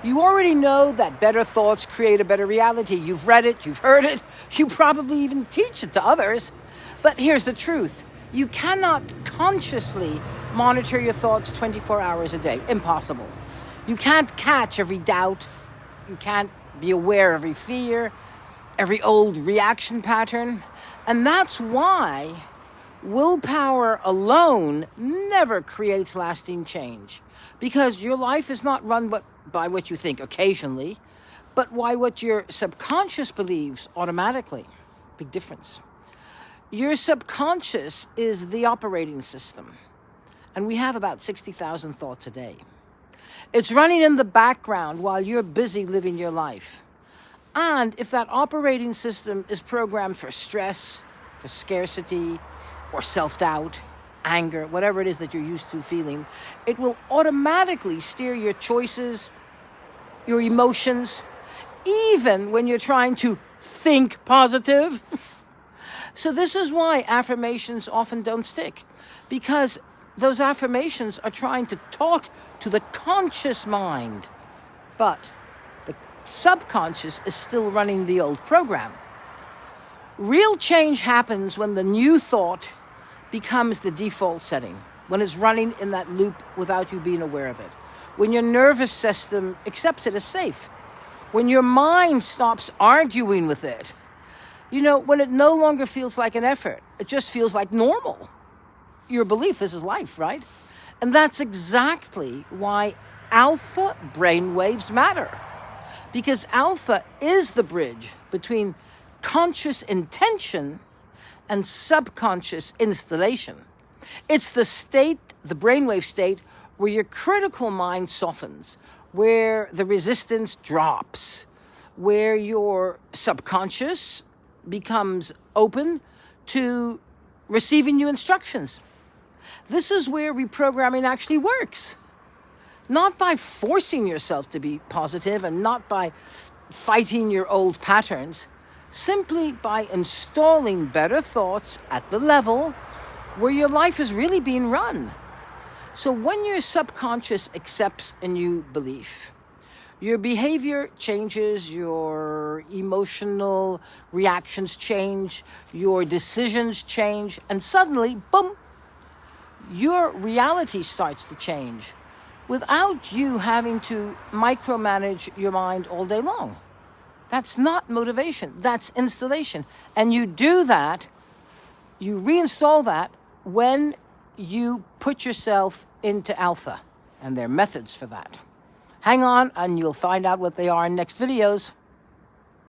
You already know that better thoughts create a better reality. You've read it, you've heard it, you probably even teach it to others. But here's the truth. You cannot consciously monitor your thoughts 24 hours a day. Impossible. You can't catch every doubt. You can't be aware of every fear, every old reaction pattern. And that's why willpower alone never creates lasting change. Because your life is not run by what you think occasionally, but by what your subconscious believes automatically. Big difference. Your subconscious is the operating system. And we have about 60,000 thoughts a day. It's running in the background while you're busy living your life. And if that operating system is programmed for stress, for scarcity, or self-doubt, anger, whatever it is that you're used to feeling, it will automatically steer your choices, your emotions, even when you're trying to think positive. So this is why affirmations often don't stick, because those affirmations are trying to talk to the conscious mind, but the subconscious is still running the old program. Real change happens when the new thought becomes the default setting, when it's running in that loop without you being aware of it, when your nervous system accepts it as safe, when your mind stops arguing with it, when it no longer feels like an effort, it just feels like normal. Your belief, this is life, right? And that's exactly why alpha brainwaves matter. Because alpha is the bridge between conscious intention and subconscious installation. It's the state, the brainwave state, where your critical mind softens, where the resistance drops, where your subconscious becomes open to receiving new instructions. This is where reprogramming actually works. Not by forcing yourself to be positive and not by fighting your old patterns, simply by installing better thoughts at the level where your life is really being run. So when your subconscious accepts a new belief, your behavior changes, your emotional reactions change, your decisions change, and suddenly, boom, your reality starts to change without you having to micromanage your mind all day long. That's not motivation, that's installation. And you do that, you reinstall that when you put yourself into alpha. And there are methods for that. Hang on and you'll find out what they are in next videos.